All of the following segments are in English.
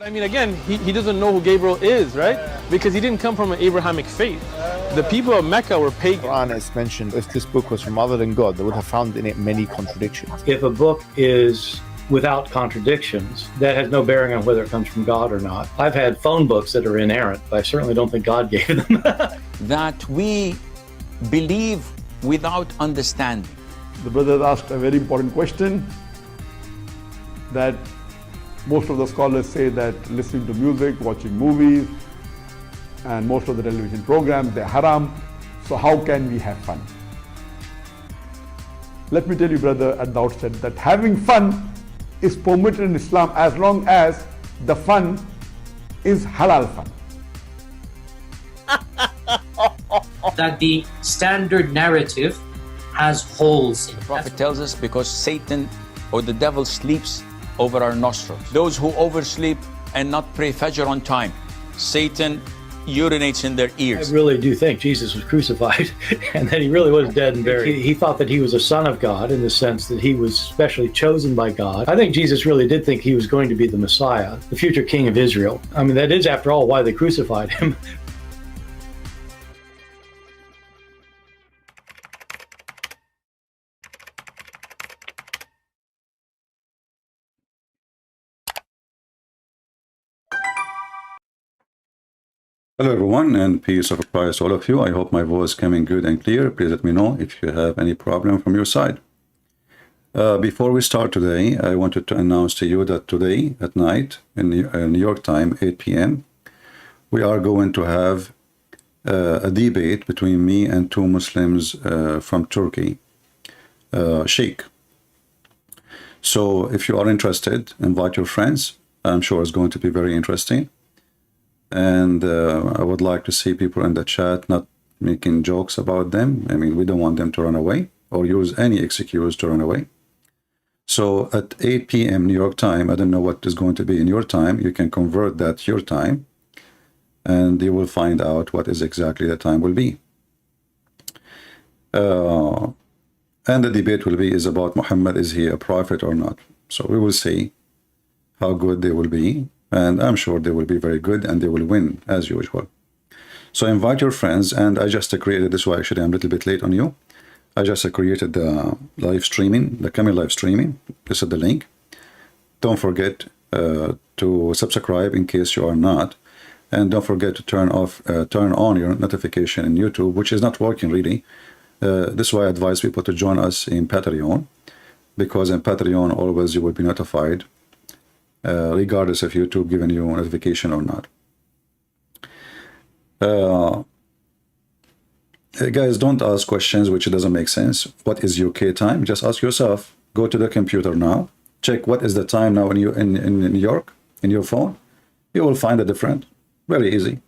But I mean, again, he doesn't know who Gabriel is, right? Because he didn't come from an Abrahamic faith. The people of Mecca were pagan. Quran is mentioned, if this book was from other than God, they would have found in it many contradictions. If a book is without contradictions, that has no bearing on whether it comes from God or not. I've had phone books that are inerrant, but I certainly don't think God gave them. That we believe without understanding. The brother asked a very important question, that most of the scholars say that listening to music, watching movies, and most of the television programs, they're haram. So how can we have fun? Let me tell you, brother, at the outset, that having fun is permitted in Islam as long as the fun is halal fun. That the standard narrative has holes in it. The Prophet tells us because Satan or the devil sleeps over our nostrils. Those who oversleep and not pray Fajr on time, Satan urinates in their ears. I really do think Jesus was crucified and that he really was dead and buried. He thought that he was a son of God in the sense that he was specially chosen by God. I think Jesus really did think he was going to be the Messiah, the future king of Israel. I mean, that is, after all, why they crucified him. Hello everyone, and peace of Christ to all of you. I hope my voice is coming good and clear. Please let me know if you have any problem from your side. Before we start today, I wanted to announce to you that today at night in New York time, 8 p.m., we are going to have a debate between me and two Muslims from Turkey, Chic. So if you are interested, invite your friends. I'm sure it's going to be very interesting. And I would like to see people in the chat not making jokes about them. I mean, we don't want them to run away or use any excuse to run away. So at 8 p.m. New York time, I don't know what is going to be in your time. You can convert that to your time, and you will find out what is exactly the time will be. And the debate will be is about Muhammad, is he a prophet or not? So we will see how good they will be. And I'm sure they will be very good and they will win as usual. So invite your friends, and I just created this one. Actually, I'm a little bit late on you. I just created the live streaming, the coming live streaming. This is the link. Don't forget to subscribe in case you are not. And don't forget to turn on your notification in YouTube, which is not working really. This is why I advise people to join us in Patreon, because in Patreon always you will be notified regardless of YouTube giving you a notification or not. Guys, don't ask questions which doesn't make sense. What is UK time? Just ask yourself. Go to the computer now. Check what is the time now in New York, in your phone. You will find a different. Very easy.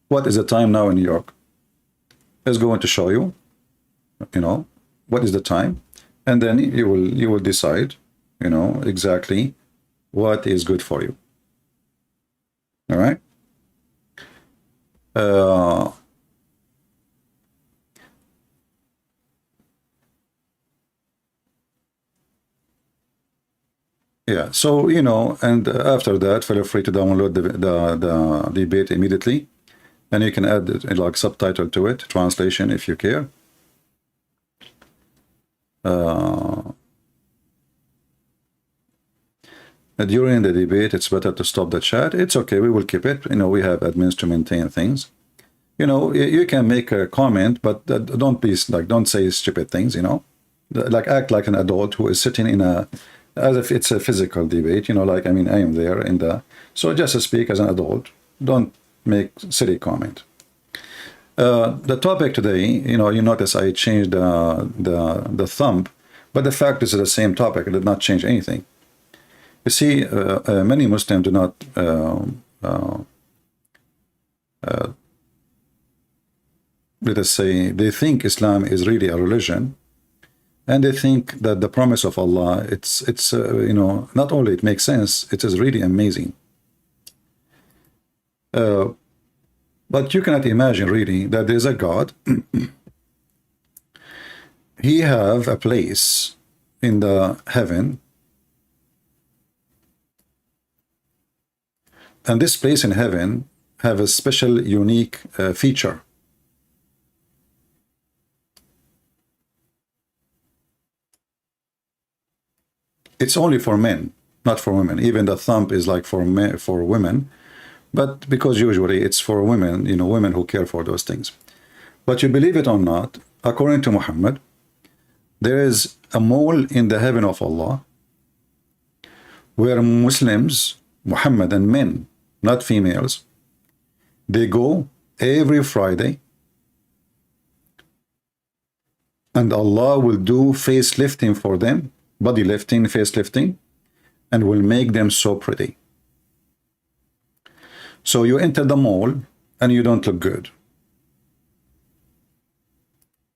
What is the time now in New York? It's going to show you, what is the time. And then you will decide, exactly what is good for you. All right. Yeah, so and after that, feel free to download the debate immediately, and you can add like subtitle to it, translation if you care. During the debate, it's better to stop the chat. It's okay, we will keep it. We have admins to maintain things. You can make a comment, but don't be don't say stupid things. Like act like an adult who is sitting in as if it's a physical debate. I am there so just speak as an adult. Don't make silly comment. The topic today, you notice I changed the thumb, but the fact is the same topic. It did not change anything. You see, many Muslims do not let us say, they think Islam is really a religion, and they think that the promise of Allah, it's not only it makes sense, it is really amazing. But you cannot imagine really that there is a God. He have a place in the heaven And this place in heaven have a special, unique feature. It's only for men, not for women. Even the thumb is like for men, for women, but because usually it's for women, you know, women who care for those things. But you believe it or not, according to Muhammad, there is a mole in the heaven of Allah where Muslims, Muhammad and men, not females, they go every Friday and Allah will do face lifting for them, body lifting, face lifting, and will make them so pretty. So you enter the mall and you don't look good.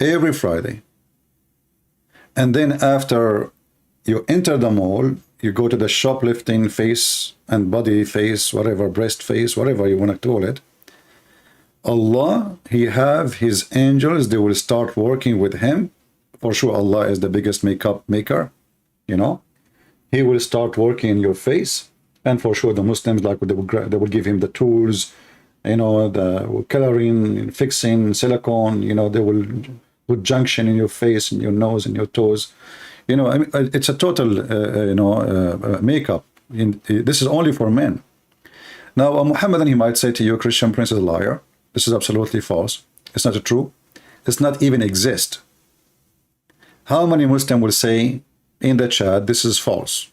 Every Friday. And then after you enter the mall, you go to the shoplifting face and body face, whatever, breast face, whatever you want to call it. Allah, He have His angels, they will start working with Him. For sure, Allah is the biggest makeup maker, you know. He will start working in your face. And for sure, the Muslims, like they will give him the tools, you know, the coloring, fixing, silicone, you know, they will put junction in your face, in your nose, and your toes. You know, I mean, it's a total, makeup. This is only for men. Now, a Muhammadan, he might say to you, Christian Prince is a liar. This is absolutely false. It's not true. It's not even exist. How many Muslims will say in the chat, this is false?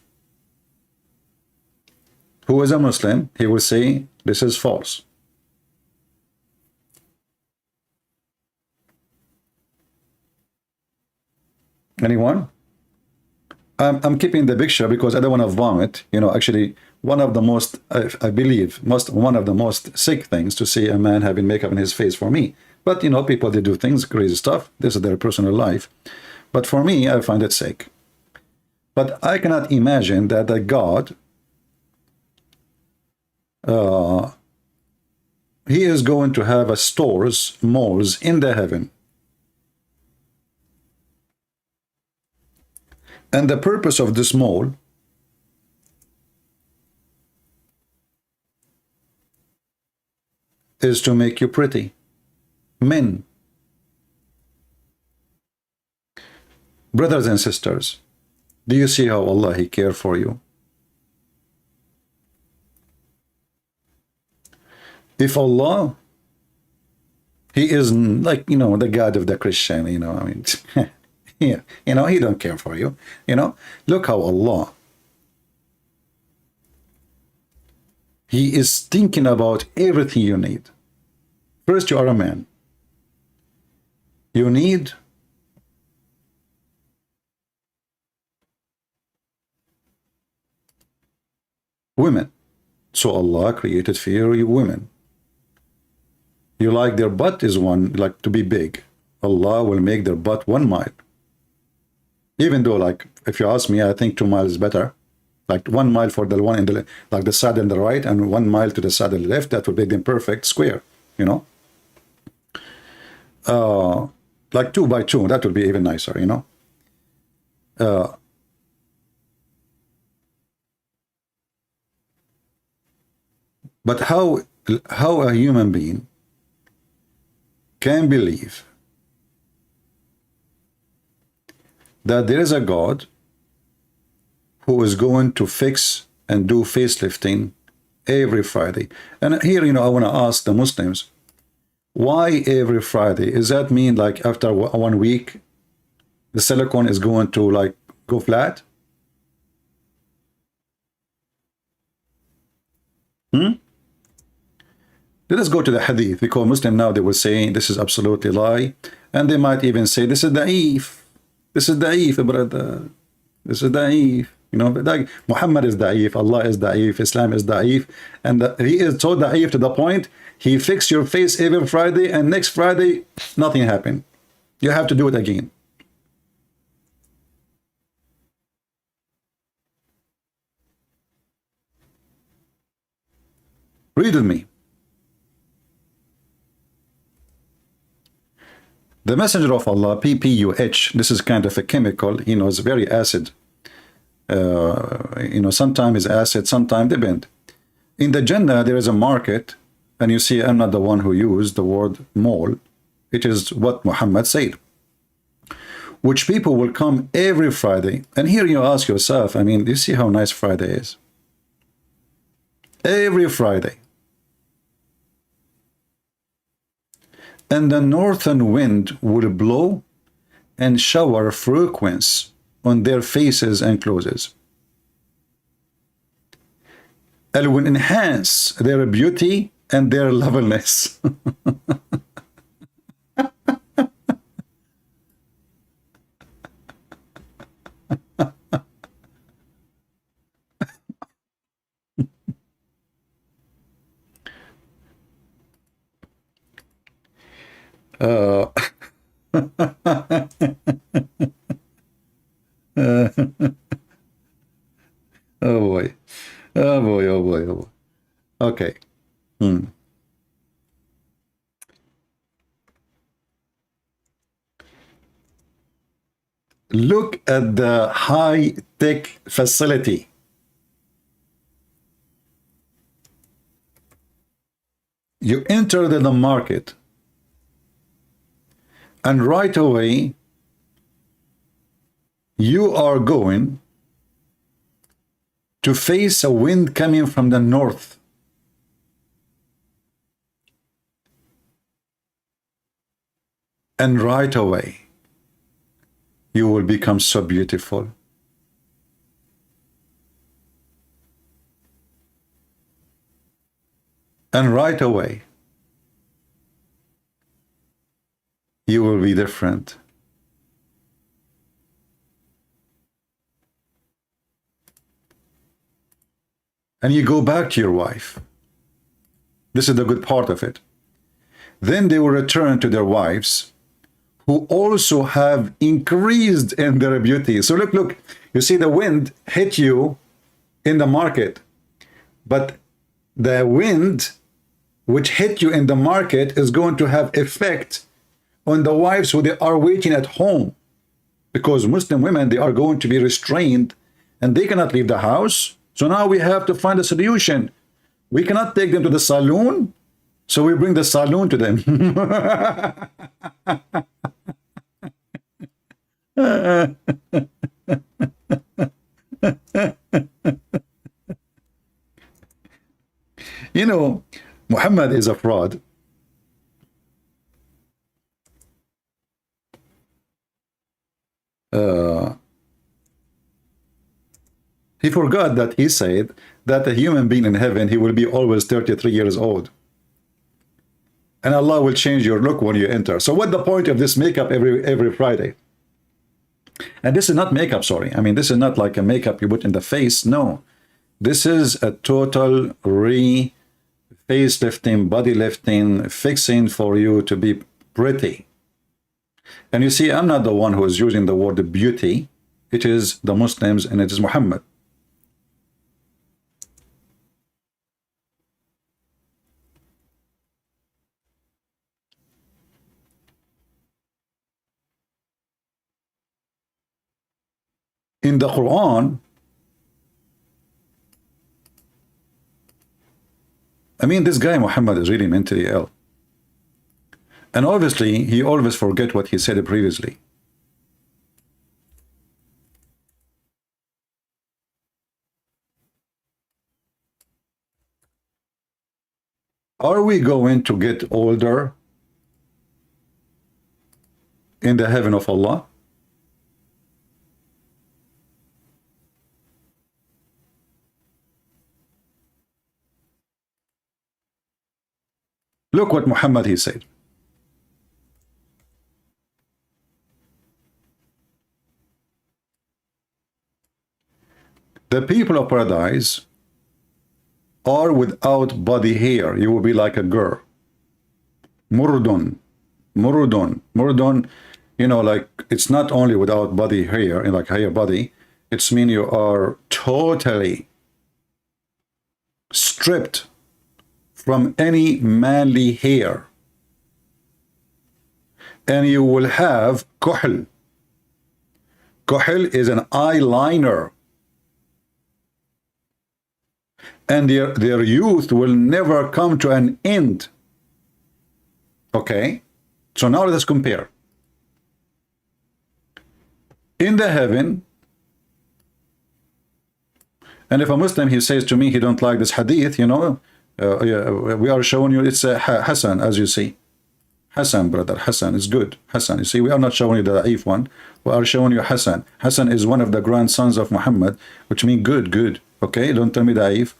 Who is a Muslim, he will say, this is false. Anyone? I'm keeping the picture because I don't want to vomit. You know, actually, one of the most, I believe, one of the most sick things to see a man having makeup in his face for me. But, you know, people, they do things, crazy stuff. This is their personal life. But for me, I find it sick. But I cannot imagine that a God, He is going to have a stores, malls in the heaven. And the purpose of this mall is to make you pretty. Men. Brothers and sisters, do you see how Allah, He cares for you? If Allah, He is like, you know, the God of the Christian, you know, I mean, yeah, you know, He don't care for you, you know. Look how Allah, He is thinking about everything you need. First, you are a man. You need women. So Allah created for you women. You like their butt is one, like to be big. Allah will make their butt 1 mile. Even though, like, if you ask me, I think 2 miles is better. Like 1 mile for the one in the, like the side on the right, and 1 mile to the side on the left, that would make them perfect square, you know. Like 2 by 2, that would be even nicer, you know. But how a human being can believe that there is a God who is going to fix and do facelifting every Friday? And here, you know, I want to ask the Muslims, why every Friday? Does that mean like after 1 week, the silicone is going to like go flat? Let us go to the hadith, because Muslim now, they will say this is absolutely lie, and they might even say this is da'if. This is da'if, brother. This is da'if. You know, like Muhammad is da'if, Allah is da'if, Islam is da'if, and he is so da'if to the point he fixed your face every Friday, and next Friday nothing happened. You have to do it again. Read with me. The Messenger of Allah, PPUH, this is kind of a chemical, you know, it's very acid. You know, sometimes it's acid, sometimes they bend. In the Jannah, there is a market, and you see, I'm not the one who used the word mall. It is what Muhammad said, which people will come every Friday. And here you ask yourself, I mean, do you see how nice Friday is? Every Friday. And the northern wind will blow and shower fragrance on their faces and clothes. And will enhance their beauty and their loveliness. Oh boy. Oh boy, oh boy, oh boy. Okay. Look at the high-tech facility. You enter the market, and right away, you are going to face a wind coming from the north. And right away, you will become so beautiful. And right away, you will be different. And you go back to your wife. This is the good part of it. Then they will return to their wives, who also have increased in their beauty. So look, you see the wind hit you in the market, but the wind which hit you in the market is going to have effect on the wives who they are waiting at home, because Muslim women, they are going to be restrained and they cannot leave the house. So now we have to find a solution. We cannot take them to the saloon, so we bring the saloon to them. You know, Muhammad is a fraud. He forgot that he said that a human being in heaven, he will be always 33 years old. And Allah will change your look when you enter. So what's the point of this makeup every Friday? And this is not makeup, sorry. I mean, this is not like a makeup you put in the face. No. This is a total facelifting, body lifting, fixing for you to be pretty. And you see, I'm not the one who is using the word beauty. It is the Muslims, and it is Muhammad. In the Quran, I mean, this guy Muhammad is really mentally ill. And obviously, he always forget what he said previously. Are we going to get older in the heaven of Allah? Look what Muhammad he said. The people of paradise are without body hair. You will be like a girl. Murdun. Murdun. Murdun, you know, like it's not only without body hair, like hair body, it's mean you are totally stripped from any manly hair. And you will have kuhl. Kuhl is an eyeliner. and their youth will never come to an end. Okay, so now let's compare. In the heaven, and if a Muslim, he says to me he don't like this hadith, you know, we are showing you it's a Hassan, as you see. Hassan, brother, Hassan is good. Hassan, you see, we are not showing you the Da'if one. We are showing you Hassan. Hassan is one of the grandsons of Muhammad, which means good. Okay, don't tell me Da'if.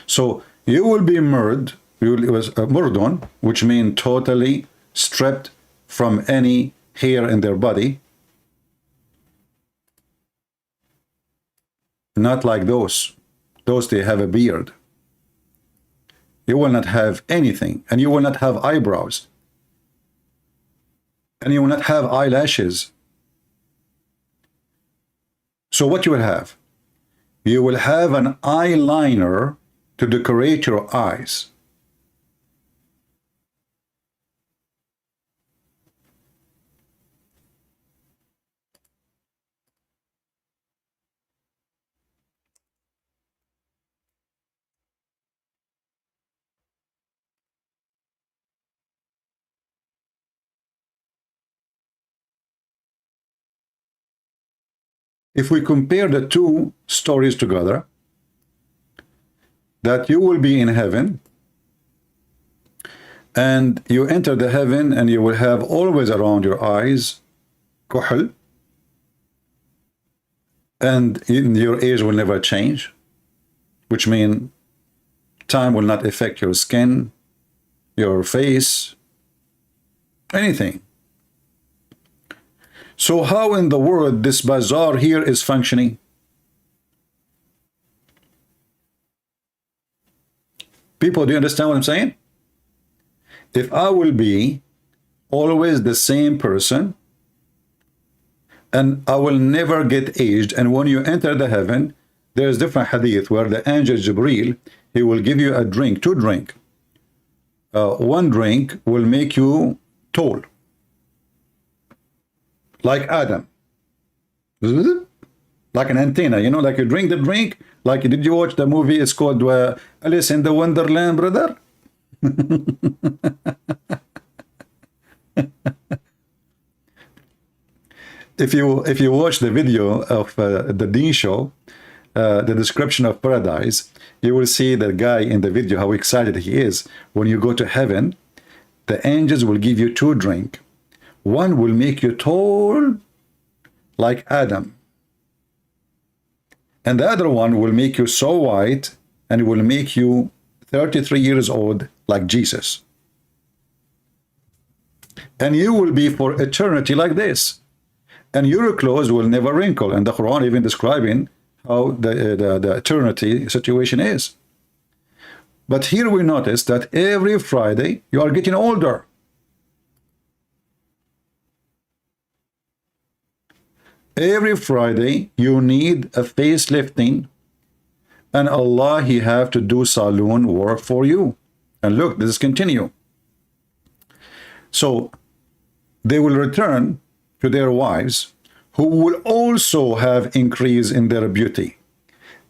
So you will be murdered. You was murdon, which means totally stripped from any hair in their body. Not like those. Those, they have a beard. You will not have anything, and you will not have eyebrows, and you will not have eyelashes. So what you will have? You will have an eyeliner to decorate your eyes. If we compare the two stories together, that you will be in heaven, and you enter the heaven, and you will have always around your eyes kuhl, and your age will never change, which means time will not affect your skin, your face, anything. So how in the world this bazaar here is functioning? People, do you understand what I'm saying? If I will be always the same person, and I will never get aged, and when you enter the heaven, there's different hadith where the angel Jibreel, he will give you a drink, two drink. One drink will make you tall, like Adam, like an antenna, you know, like you drink the drink. Like, did you watch the movie? It's called Alice in the Wonderland, brother. If you watch the video of the Deen show, the description of paradise, you will see the guy in the video how excited he is. When you go to heaven, the angels will give you two drinks. One will make you tall like Adam, and the other one will make you so white and will make you 33 years old like Jesus. And you will be for eternity like this, and your clothes will never wrinkle. And the Quran even describing how the eternity situation is. But here we notice that every Friday you are getting older. Every Friday you need a facelifting, and Allah, he have to do saloon work for you. And look, this is continue. So they will return to their wives, who will also have increase in their beauty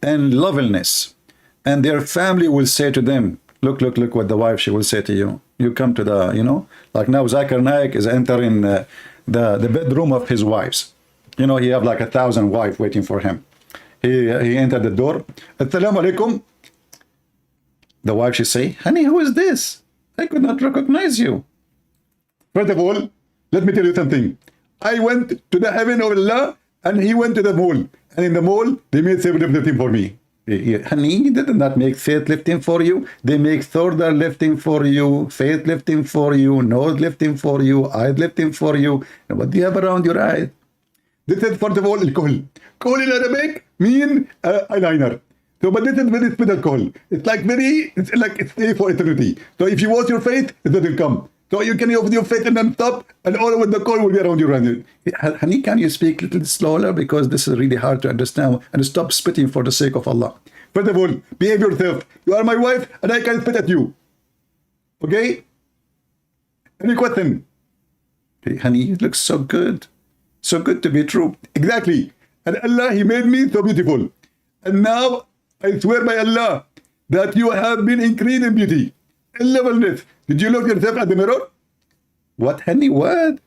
and loveliness, and their family will say to them, look what the wife, she will say to you. You come to the, you know, like now Zakir Naik is entering the bedroom of his wives. You know, he have like 1,000 wives waiting for him. He entered the door. Assalamu alaikum. The wife, she say, honey, who is this? I could not recognize you. First of all, let me tell you something. I went to the heaven of Allah, and he went to the mall. And in the mall, they made faith lifting for me. Honey, they did not make faith lifting for you. They make shoulder lifting for you, faith lifting for you, nose lifting for you, eye lifting for you. And what do you have around your eyes? This is, first of all, al-kohl. Kohl in Arabic mean eyeliner. So, but this is very special kohl. It's like it's like it's stay for eternity. So if you wash your face, it doesn't come. So you can open your face and then stop, and all over the kohl will be around your hand. Honey, can you speak a little slower, because this is really hard to understand, and stop spitting for the sake of Allah. First of all, behave yourself. You are my wife, and I can spit at you. Okay? Any question? Hey, honey, you look so good. So good to be true. Exactly. And Allah, he made me so beautiful. And now, I swear by Allah, that you have been increased in beauty and levelness. Did you look yourself at the mirror? What, honey, what?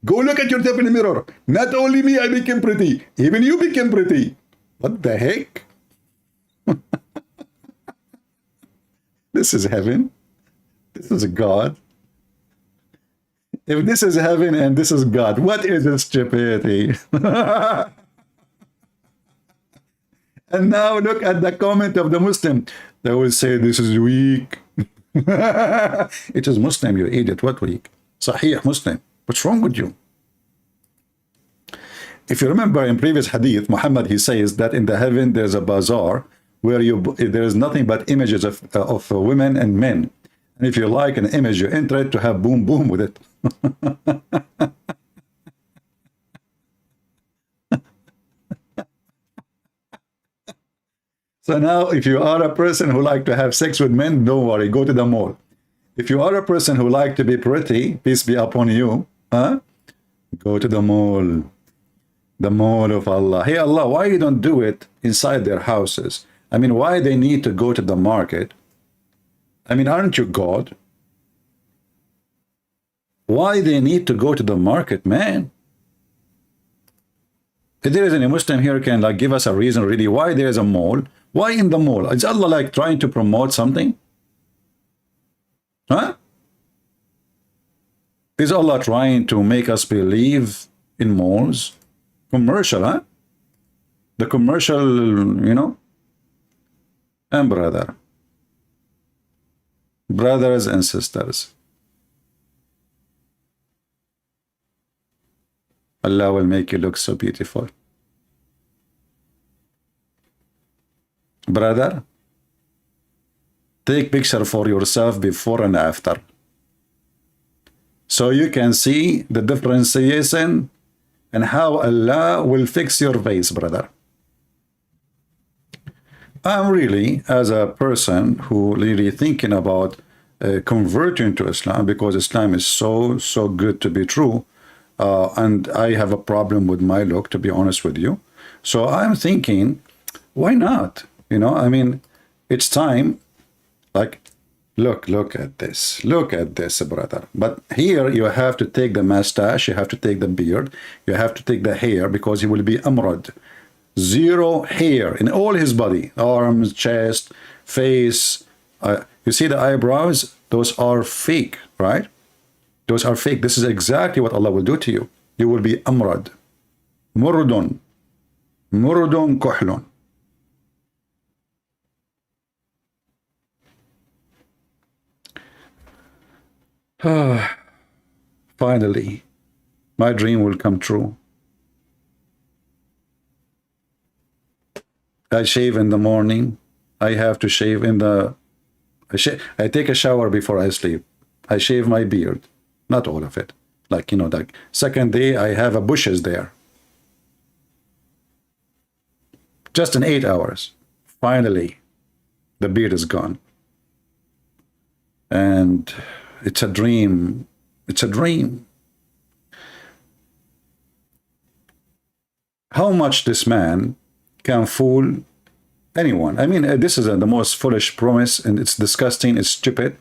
Go look at yourself in the mirror. Not only me, I became pretty. Even you became pretty. What the heck? This is heaven. This is God. If this is heaven and this is God, what is this stupidity? And now look at the comment of the Muslim. They will say this is weak. It is Muslim, you idiot. What weak? Sahih Muslim. What's wrong with you? If you remember in previous hadith, Muhammad, he says that in the heaven there's a bazaar where there is nothing but images of women and men. And if you like an image, you enter it to have boom boom with it. So now if you are a person who like to have sex with men, don't worry, go to the mall. If you are a person who like to be pretty, peace be upon you, go to the mall. The mall of Allah. Hey Allah, why you don't do it inside their houses? I mean, why they need to go to the market? I mean, aren't you God? Why they need to go to the market, man? If there is any Muslim here can like give us a reason really why there is a mall. Why in the mall? Is Allah like trying to promote something? Huh? Is Allah trying to make us believe in malls? Commercial, huh? The commercial, you know? And brothers and sisters, Allah will make you look so beautiful. Brother, take picture for yourself before and after, so you can see the differentiation and how Allah will fix your face, brother. I'm really, as a person who really thinking about converting to Islam, because Islam is so good to be true, and I have a problem with my look, to be honest with you. So I'm thinking, why not? You know, I mean, it's time. Like, look at this, brother. But here you have to take the mustache, you have to take the beard, you have to take the hair, because he will be amrad. Zero hair in all his body, arms, chest, face. You see the eyebrows? Those are fake, right? Those are fake. This is exactly what Allah will do to you. You will be amrad. Murdun kuhlun. Finally, my dream will come true. I shave in the morning. I have to shave in the... I take a shower before I sleep. I shave my beard. Not all of it. Like, you know, like second day, I have a bushes there. Just in 8 hours. Finally, the beard is gone. And it's a dream. It's a dream. How much this man can fool anyone. I mean, this is the most foolish promise, and it's disgusting, it's stupid.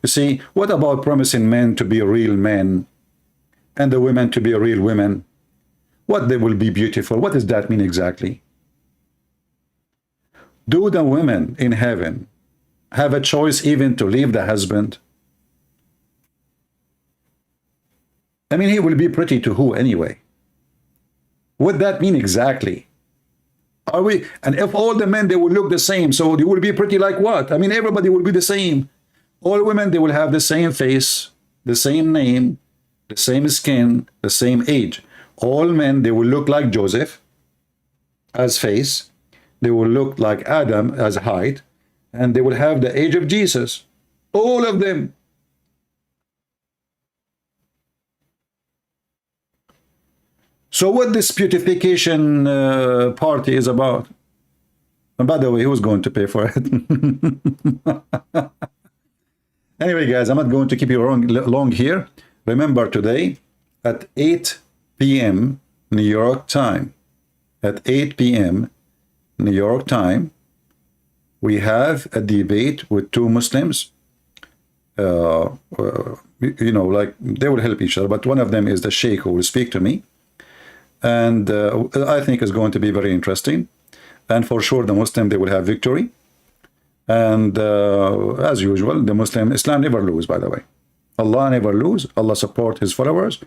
You see, what about promising men to be real men and the women to be real women? What, they will be beautiful? What does that mean exactly? Do the women in heaven have a choice even to leave the husband? I mean, he will be pretty to who anyway? What that mean exactly? Are we? And if all the men, they will look the same, so they will be pretty like what? I mean, everybody will be the same. All women, they will have the same face, the same name, the same skin, the same age. All men, they will look like Joseph as face. They will look like Adam as height. And they will have the age of Jesus. All of them. So what this beautification party is about? And by the way, who's going to pay for it? Anyway, guys, I'm not going to keep you long here. Remember, today at 8 p.m. New York time, at 8 p.m. New York time, we have a debate with two Muslims. You know, like they will help each other, but one of them is the Sheikh who will speak to me, and I think it's going to be very interesting. And for sure, the Muslim, they will have victory. And as usual, the Muslim, Islam never lose, by the way. Allah never lose. Allah support his followers.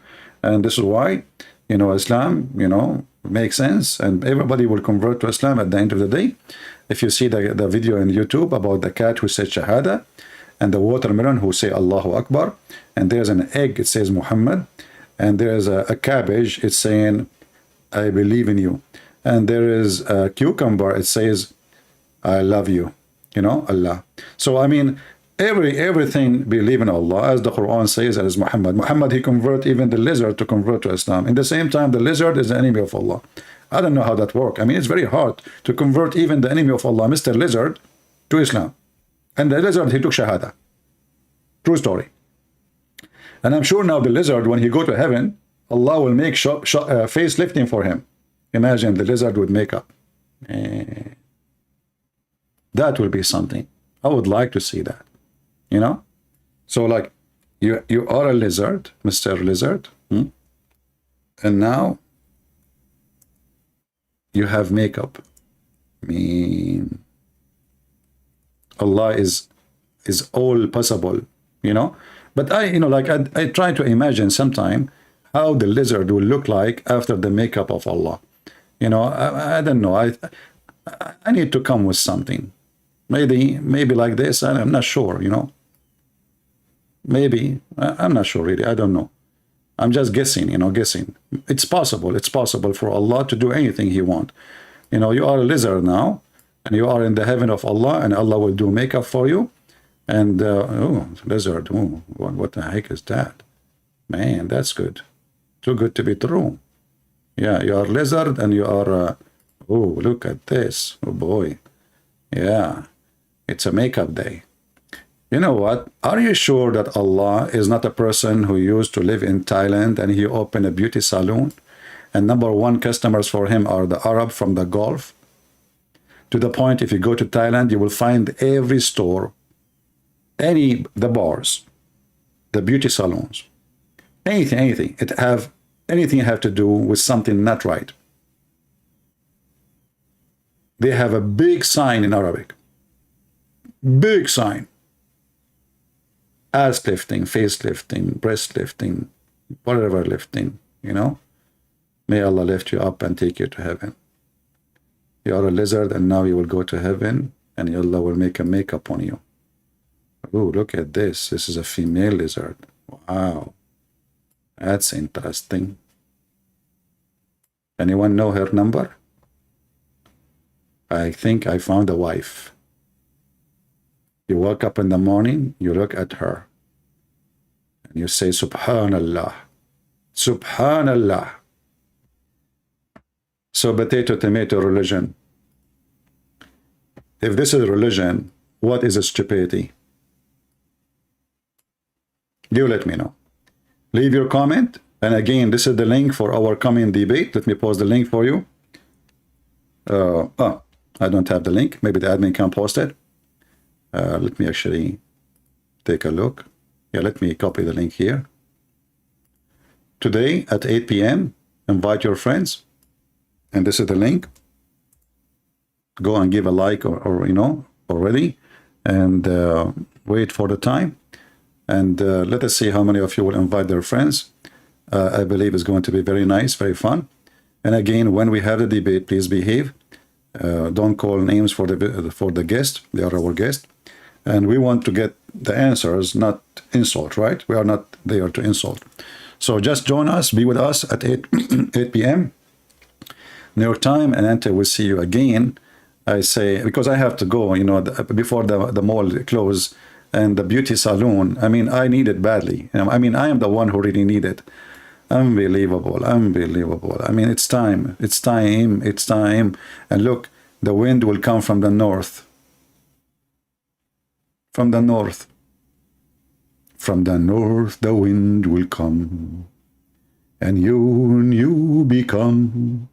And this is why, you know, Islam, you know, makes sense. And everybody will convert to Islam at the end of the day. If you see the video on YouTube about the cat who said Shahada, and the watermelon who say Allahu Akbar, and there's an egg, it says Mohammed, and there's a cabbage, it's saying, I believe in you. And there is a cucumber, it says, I love you, you know, Allah. So, I mean, everything believe in Allah, as the Quran says, as Muhammad. Muhammad, he convert even the lizard to convert to Islam. In the same time, the lizard is the enemy of Allah. I don't know how that works. I mean, it's very hard to convert even the enemy of Allah, Mr. Lizard, to Islam. And the lizard, he took Shahada. True story. And I'm sure now the lizard, when he go to heaven, Allah will make face lifting for him. Imagine the lizard with makeup. That will be something. I would like to see that. You know? So like, you are a lizard, Mr. Lizard. And now, you have makeup. I mean, Allah is all possible, you know. But I, you know, like I try to imagine sometime how the lizard will look like after the makeup of Allah. You know, I don't know. I need to come with something. Maybe like this. I'm not sure. You know. Maybe I'm not sure really. I don't know. I'm just guessing. You know, guessing. It's possible. It's possible for Allah to do anything He wants. You know, you are a lizard now. And you are in the heaven of Allah, and Allah will do makeup for you. And, oh, lizard, oh, what the heck is that? Man, that's good. Too good to be true. Yeah, you are lizard, and you are, oh, look at this. Oh, boy. Yeah, it's a makeup day. You know what? Are you sure that Allah is not a person who used to live in Thailand, and he opened a beauty salon, and #1 customers for him are the Arab from the Gulf? To the point, if you go to Thailand, you will find every store, the bars, the beauty salons, anything. Anything have to do with something not right. They have a big sign in Arabic. Big sign. Ass lifting, face lifting, breast lifting, whatever lifting, you know. May Allah lift you up and take you to heaven. You are a lizard, and now you will go to heaven, and Allah will make a makeup on you. Oh, look at this. This is a female lizard. Wow. That's interesting. Anyone know her number? I think I found a wife. You wake up in the morning, you look at her, and you say, Subhanallah. Subhanallah. So potato, tomato religion. If this is religion, what is a stupidity? You let me know. Leave your comment. And again, this is the link for our coming debate. Let me post the link for you. I don't have the link. Maybe the admin can post it. Let me actually take a look. Yeah, let me copy the link here. Today at 8 p.m., invite your friends. And this is the link. Go and give a like or you know, already. And wait for the time. And let us see how many of you will invite their friends. I believe it's going to be very nice, very fun. And again, when we have the debate, please behave. Don't call names for the guest. They are our guest. And we want to get the answers, not insult, right? We are not there to insult. So just join us, be with us at 8 p.m. New York time, and until we see you again, I say, because I have to go, you know, before the mall close and the beauty salon. I mean, I need it badly. I mean, I am the one who really need it. Unbelievable, unbelievable. I mean, it's time, it's time, it's time. And look, the wind will come from the north. From the north. From the north, the wind will come. And you become.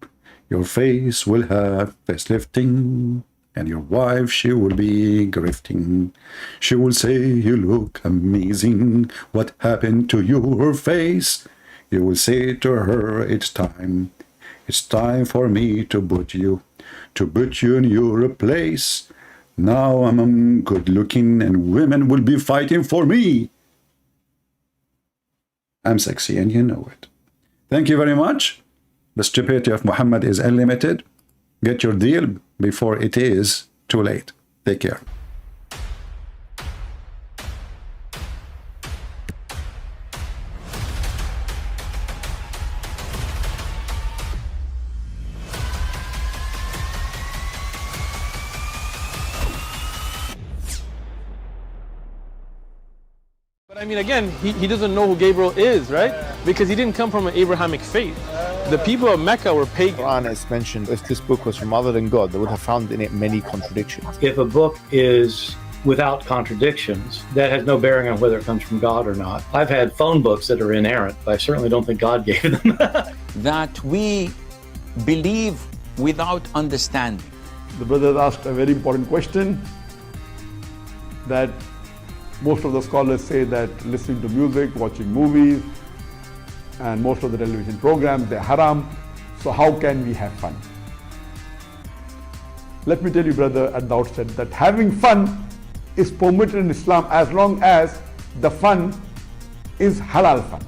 Your face will have face lifting. And your wife, she will be grifting. She will say, you look amazing. What happened to your face? You will say to her, it's time. It's time for me to put you in your place. Now I'm good looking and women will be fighting for me. I'm sexy and you know it. Thank you very much. The stupidity of Muhammad is unlimited. Get your deal before it is too late. Take care. But I mean, again, he doesn't know who Gabriel is, right? Because he didn't come from an Abrahamic faith. The people of Mecca were pagan. Quran is mentioned. If this book was from other than God, they would have found in it many contradictions. If a book is without contradictions, that has no bearing on whether it comes from God or not. I've had phone books that are inerrant, but I certainly don't think God gave them. That we believe without understanding. The brother asked a very important question, that most of the scholars say that listening to music, watching movies, and most of the television programs, they're haram. So how can we have fun? Let me tell you, brother, at the outset, that having fun is permitted in Islam as long as the fun is halal fun.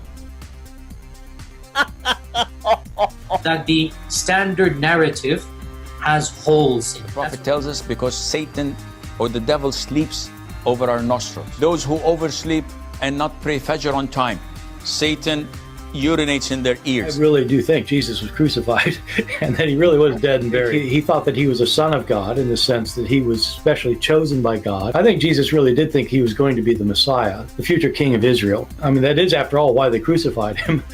That the standard narrative has holes in it. The Prophet tells us because Satan or the devil sleeps over our nostrils. Those who oversleep and not pray Fajr on time, Satan urinates in their ears. I really do think Jesus was crucified and that he really was dead and buried. He thought that he was a son of God in the sense that he was specially chosen by God. I think Jesus really did think he was going to be the Messiah, the future king of Israel. I mean, that is, after all, why they crucified him.